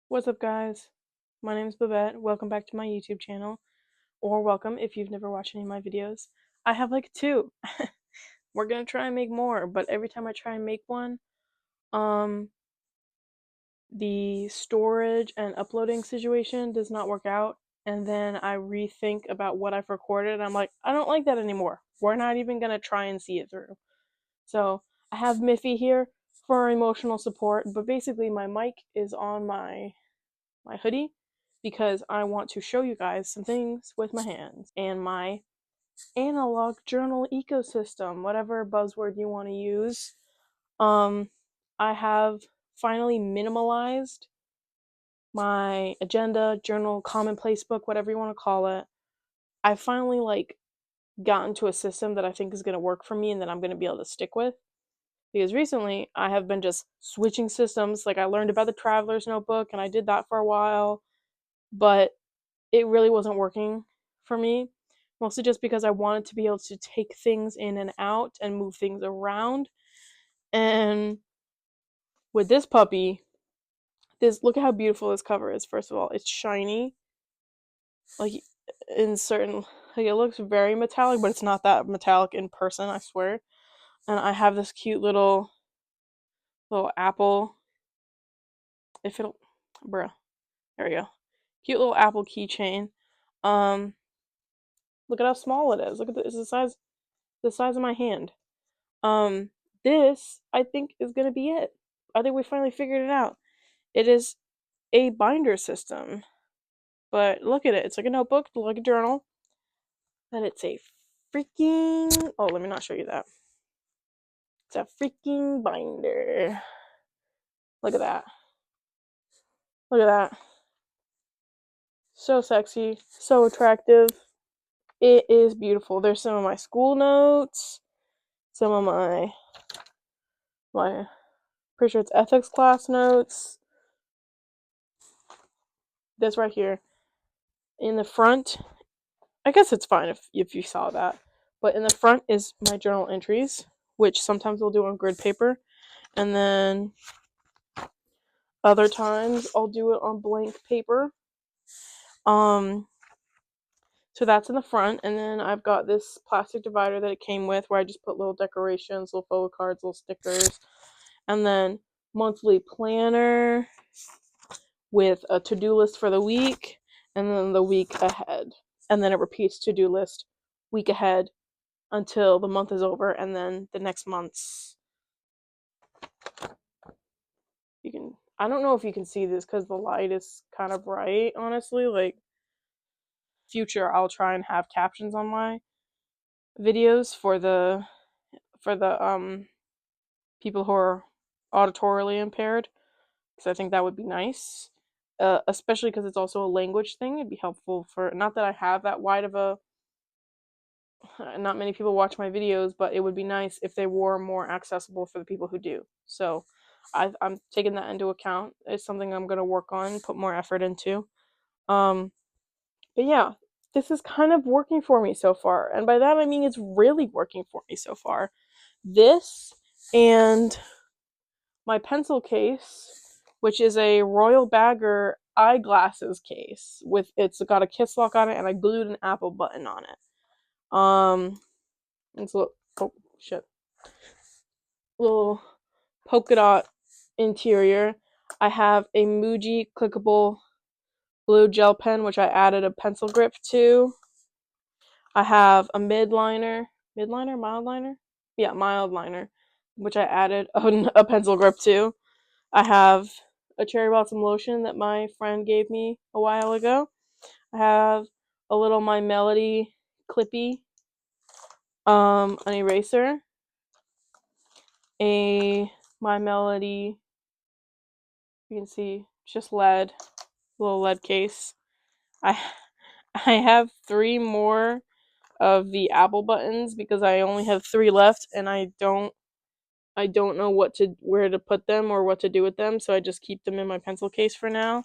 What's up, guys? My name is Babette. Welcome back to my YouTube channel, or welcome if you've never watched any of my videos. I have like two. We're gonna try and make more, but every time I try and make one, um, the storage and uploading situation does not work out, and then I rethink about what I've recorded, and I'm like, I don't like that anymore. We're not even gonna try and see it through. So I have Miffy here for emotional support, but basically my mic is on my hoodie because I want to show you guys some things with my hands and my analog journal ecosystem, whatever buzzword you want to use. Um, I have finally minimalized my agenda, journal, commonplace book, whatever you want to call it. I finally gotten to a system that I think is going to work for me and that I'm going to be able to stick with. Because recently I have been just switching systems. Like I learned about the Traveler's Notebook and I did that for a while, but it really wasn't working for me, mostly just because I wanted to be able to take things in and out and move things around. And with this puppy, this look at how beautiful this cover is. First of all, it's shiny, like in certain, like it looks very metallic, but it's not that metallic in person, I swear. And I have this cute little apple. If it'll, bruh, there we go. Cute little apple keychain. Um, Look at how small it is. Look at this. It's the size of my hand. Um, this I think is gonna be it. I think we finally figured it out. It is a binder system, but look at it. It's like a notebook, like a journal, and it's a freaking. Oh, let me not show you that. It's a freaking binder. Look at that. Look at that. So sexy, so attractive. It is beautiful. There's some of my school notes, some of my pretty sure it's ethics class notes. This right here in the front, I guess it's fine if you saw that. But in the front is my journal entries, which sometimes I'll do on grid paper, and then other times I'll do it on blank paper. Um, so that's in the front, and then I've got this plastic divider that it came with, where I just put little decorations, little photo cards, little stickers, and then monthly planner with a to-do list for the week, and then the week ahead, and then it repeats to-do list week ahead until the month is over, and then the next month's you can I don't know if you can see this because the light is kind of bright, honestly. Like future I'll try and have captions on my videos for the people who are auditorily impaired, because I think that would be nice. Especially because it's also a language thing. It'd be helpful for, not that I have that wide of a, not many people watch my videos, but it would be nice if they were more accessible for the people who do. So I'm taking that into account. It's something I'm going to work on, put more effort into. Um, but yeah, this is kind of working for me so far. And by that I mean it's really working for me so far. This and my pencil case, which is a Royal Bagger eyeglasses case with, it's got a kiss lock on it, and I glued an Apple button on it. It's a little, oh shit, little polka dot interior. I have a Muji clickable blue gel pen, which I added a pencil grip to. I have a mild liner? Yeah, mild liner, which I added a pencil grip to. I have a cherry blossom lotion that my friend gave me a while ago. I have a little My Melody clippy, an eraser, a My Melody, you can see, just lead, little lead case. I I have 3 more of the Apple buttons because I only have 3 left, and I don't know where to put them or what to do with them, so I just keep them in my pencil case for now.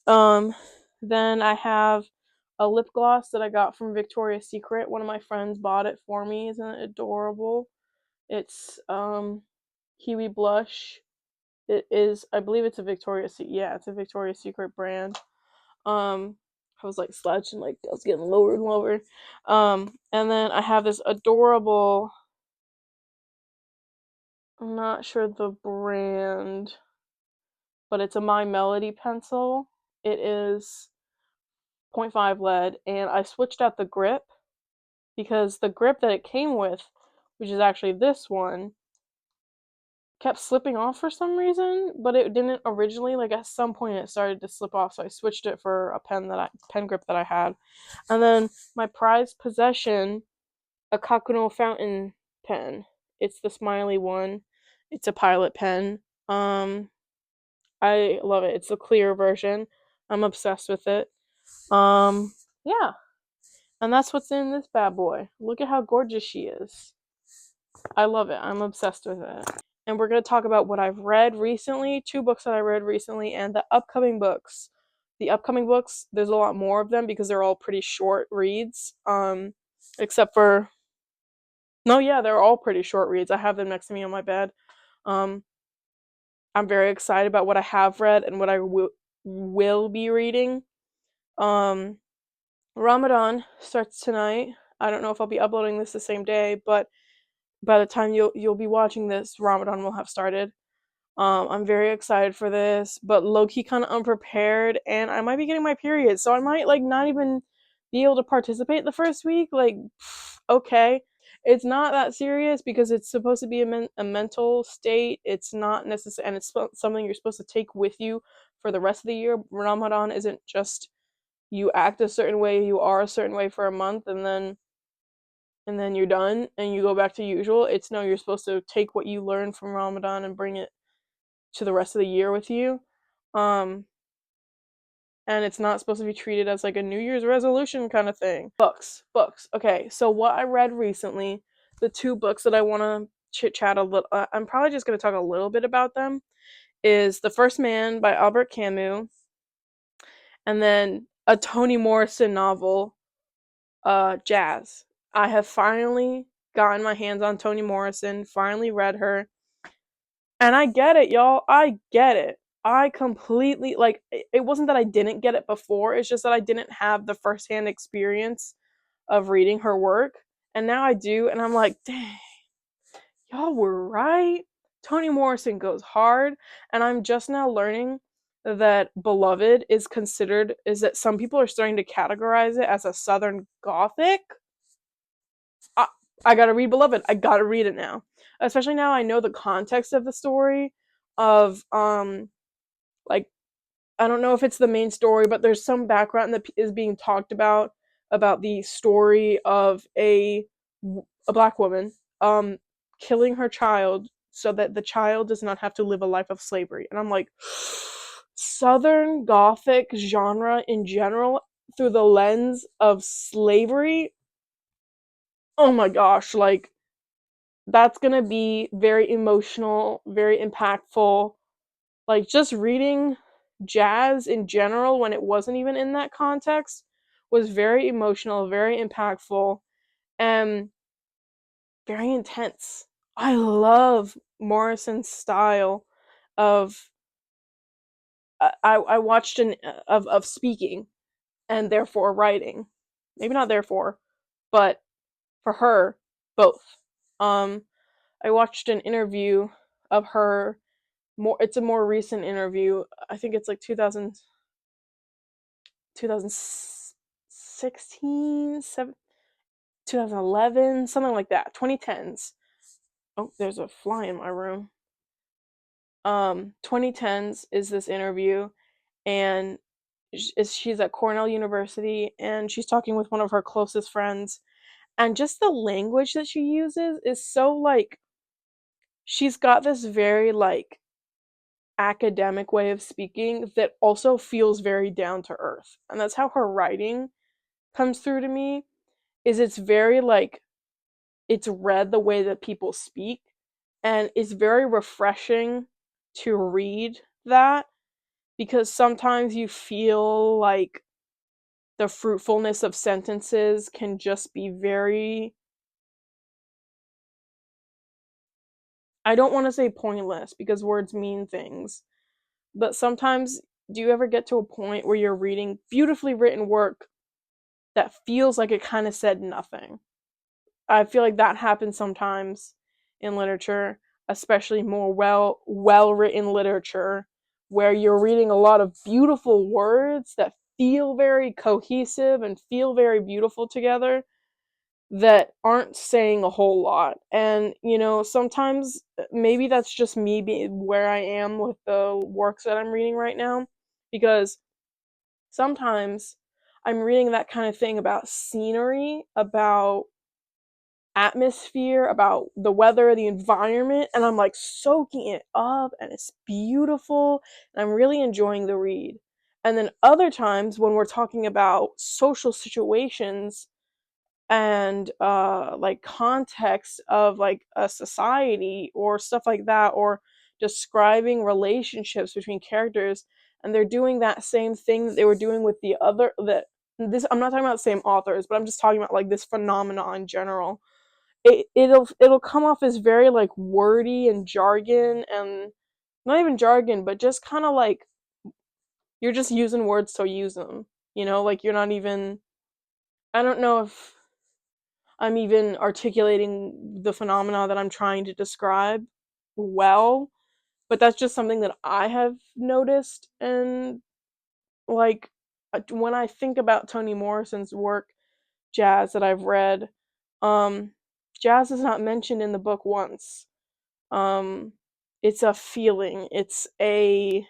Um, then I have a lip gloss that I got from Victoria's Secret. One of my friends bought it for me. Isn't it adorable? It's Kiwi Blush It is, I believe it's a it's a Victoria's Secret brand. I was like slouching, like I was getting lower and lower. And then I have this adorable, I'm not sure the brand, but it's a My Melody pencil. It is 0.5 lead, and I switched out the grip because the grip that it came with, which is actually this one, kept slipping off for some reason, but it didn't originally. Like at some point it started to slip off, so I switched it for a pen grip that I had. And then my prized possession, a Kakuno fountain pen. It's the smiley one. It's a Pilot pen. I love it. It's the clear version. I'm obsessed with it. Yeah. And that's what's in this bad boy. Look at how gorgeous she is. I love it. I'm obsessed with it. And we're going to talk about what I've read recently, 2 books that I read recently, and the upcoming books. The upcoming books, there's a lot more of them because they're all pretty short reads. Except for, no, yeah, they're all pretty short reads. I have them next to me on my bed. Um, I'm very excited about what I have read and what I will be reading. Ramadan starts tonight. I don't know if I'll be uploading this the same day, but by the time you'll be watching this, Ramadan will have started. I'm very excited for this, but low-key kind of unprepared, and I might be getting my period, so I might like not even be able to participate the first week. Like, okay, it's not that serious because it's supposed to be a mental state. It's not necessary, and it's something you're supposed to take with you for the rest of the year. Ramadan isn't just you act a certain way, you are a certain way for a month, and then you're done and you go back to usual. It's no, you're supposed to take what you learned from Ramadan and bring it to the rest of the year with you. Um, and it's not supposed to be treated as like a New Year's resolution kind of thing. Books. Okay, so what I read recently, the 2 books that I want to chit chat a little, I'm probably just going to talk a little bit about them, is The First Man by Albert Camus, and then a Toni Morrison novel, Jazz. I have finally gotten my hands on Toni Morrison, finally read her. And I get it, y'all. I get it. I completely, like, it wasn't that I didn't get it before, it's just that I didn't have the firsthand experience of reading her work. And now I do, and I'm like, dang, y'all were right. Toni Morrison goes hard, and I'm just now learning that Beloved is that some people are starting to categorize it as a Southern Gothic. I, I gotta read Beloved. I gotta read it now. Especially now I know the context of the story of, like, I don't know if it's the main story, but there's some background that is being talked about the story of a black woman, killing her child so that the child does not have to live a life of slavery. And I'm like, Southern Gothic genre in general through the lens of slavery. Oh my gosh, like, that's gonna be very emotional, very impactful. Like, just reading Jazz in general when it wasn't even in that context was very emotional, very impactful, and very intense. I love Morrison's style of, I watched an of speaking and therefore writing. Maybe not therefore, but for her, both. Um I watched an interview of her, it's a more recent interview. I think it's like 2016, 2011, something like that, 2010s. Oh, there's a fly in my room. 2010s is this interview, and she's at Cornell University, and she's talking with one of her closest friends, and just the language that she uses is so like, she's got this very like academic way of speaking that also feels very down to earth. And that's how her writing comes through to me, is it's very like, it's read the way that people speak, and it's very refreshing to read that, because sometimes you feel like the fruitfulness of sentences can just be very I don't want to say pointless because words mean things, but sometimes do you ever get to a point where you're reading beautifully written work that feels like it kind of said nothing? I feel like that happens sometimes in literature, especially more well written literature, where you're reading a lot of beautiful words that feel very cohesive and feel very beautiful together, that aren't saying a whole lot. And sometimes maybe that's just me being where I am with the works that I'm reading right now, because sometimes I'm reading that kind of thing about scenery, about atmosphere, about the weather, the environment, and I'm like soaking it up and it's beautiful and I'm really enjoying the read. And then other times when we're talking about social situations and like context of like a society or stuff like that, or describing relationships between characters, and they're doing that same thing that they were doing with the other, that this, I'm not talking about the same authors, but I'm just talking about like this phenomenon in general. It'll come off as very like wordy and jargon, and not even jargon, but just kind of like you're just using words to use them, like you're not even, I don't know if I'm even articulating the phenomena that I'm trying to describe well, but that's just something that I have noticed. And like when I think about Toni Morrison's work, Jazz, that I've read, um Jazz is not mentioned in the book once. um it's a feeling, it's a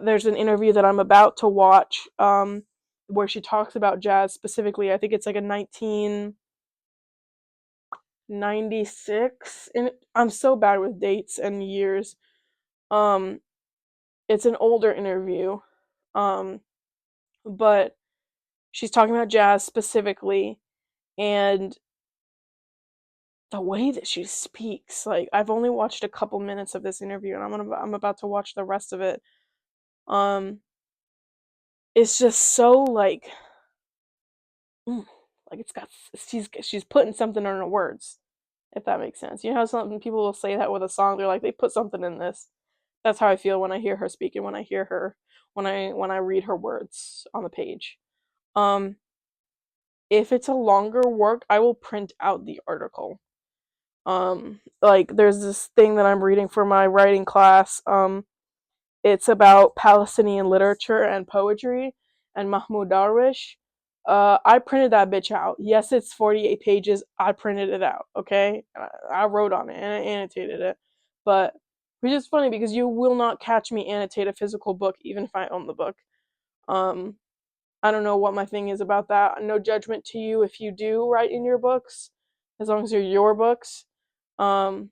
there's an interview that I'm about to watch, where she talks about Jazz specifically. I think it's like a 1996, and I'm so bad with dates and years. um it's an older interview, um but she's talking about Jazz specifically, and the way that she speaks, like I've only watched a couple minutes of this interview and I'm about to watch the rest of it. um it's just so like, mm, like it's got, she's putting something in her words, if that makes sense. You know how some people will say that with a song, they're like, they put something in this. That's how I feel when I hear her speak, and when I hear her, when I read her words on the page. um if it's a longer work, I will print out the article. Like there's this thing that I'm reading for my writing class. It's about Palestinian literature and poetry and Mahmoud Darwish. I printed that bitch out. Yes, it's 48 pages. I printed it out, okay? I wrote on it and I annotated it. But which is funny because you will not catch me annotate a physical book even if I own the book. Um, I don't know what my thing is about that. No judgment to you if you do write in your books, as long as they're your books. Um,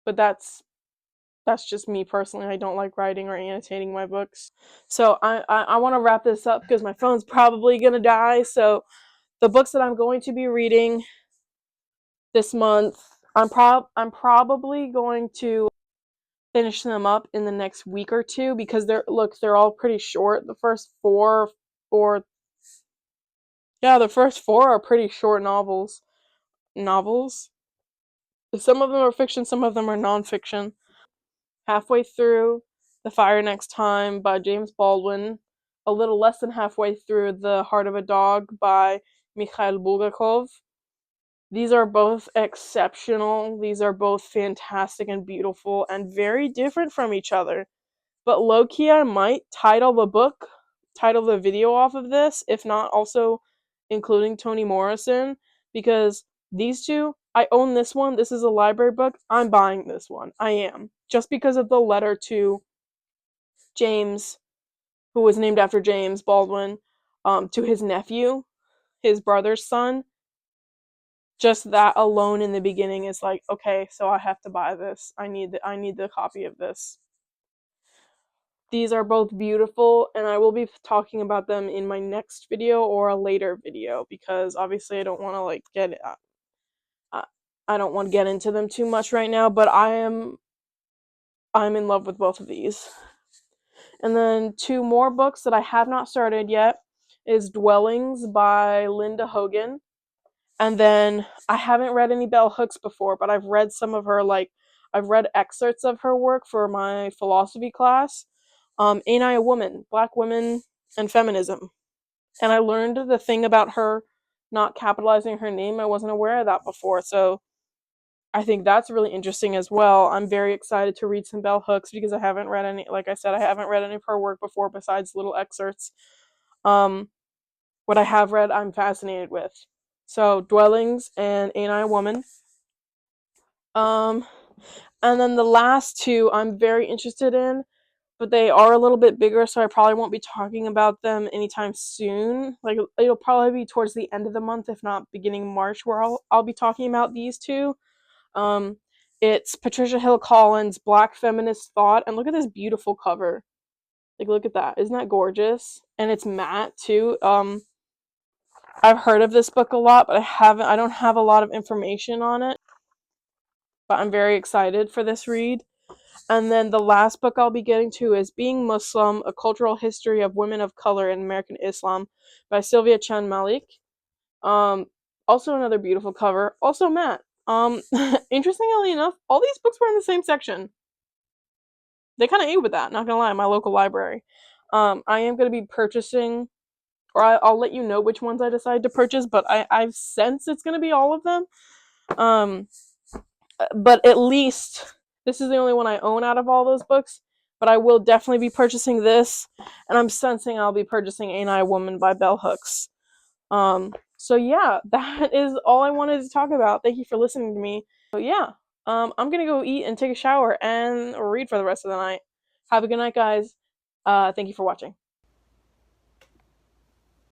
but that's just me personally. I don't like writing or annotating my books. So I want to wrap this up because my phone's probably gonna die. So the books that I'm going to be reading this month, I'm probably going to finish them up in the next week or two, because they're all pretty short. The first four, or yeah, the first four are pretty short novels. Novels. Some of them are fiction, some of them are nonfiction. Halfway through The Fire Next Time by James Baldwin, a little less than halfway through The Heart of a Dog by Mikhail Bulgakov. These are both exceptional. These are both fantastic and beautiful and very different from each other. But low-key, I might title the video off of this, if not also including Toni Morrison, because these two, I own this one. This is a library book. I'm buying this one. I am. Just because of the letter to James, who was named after James Baldwin, to his nephew, his brother's son. Just that alone in the beginning is like, okay, so I have to buy this. I need the copy of this. These are both beautiful, and I will be talking about them in my next video or a later video, because obviously I don't want to like I don't want to get into them too much right now, but I'm in love with both of these. And then two more books that I have not started yet is Dwellings by Linda Hogan And then I haven't read any bell hooks before, but I've read some of her, like, I've read excerpts of her work for my philosophy class. Ain't I a Woman? Black Women and Feminism. And I learned the thing about her not capitalizing her name. I wasn't aware of that before, so I think that's really interesting as well. I'm very excited to read some bell hooks because I haven't read any, like I said, I haven't read any of her work before besides little excerpts. What I have read, I'm fascinated with. So, Dwellings and Ain't I a Woman. Um, and then the last two I'm very interested in, but they are a little bit bigger, so I probably won't be talking about them anytime soon. Like, it'll probably be towards the end of the month, if not beginning March, where I'll be talking about these two. Um, it's Patricia Hill Collins' Black Feminist Thought, and look at this beautiful cover. Like, look at that. Isn't that gorgeous? And it's matte too. I've heard of this book a lot, but I don't have a lot of information on it. But I'm very excited for this read. And then the last book I'll be getting to is Being Muslim: A Cultural History of Women of Color in American Islam by Sylvia Chen Malik. Also another beautiful cover. Also matte. Interestingly enough, all these books were in the same section. They kind of ate with that, not gonna lie, my local library. I am gonna be purchasing, or I'll let you know which ones I decide to purchase, but I've sensed it's gonna be all of them. But at least this is the only one I own out of all those books. But I will definitely be purchasing this, and I'm sensing I'll be purchasing Ain't I a Woman by Bell Hooks. So yeah, that is all I wanted to talk about. Thank you for listening to me. So yeah, I'm gonna go eat and take a shower and read for the rest of the night. Have a good night, guys. Thank you for watching.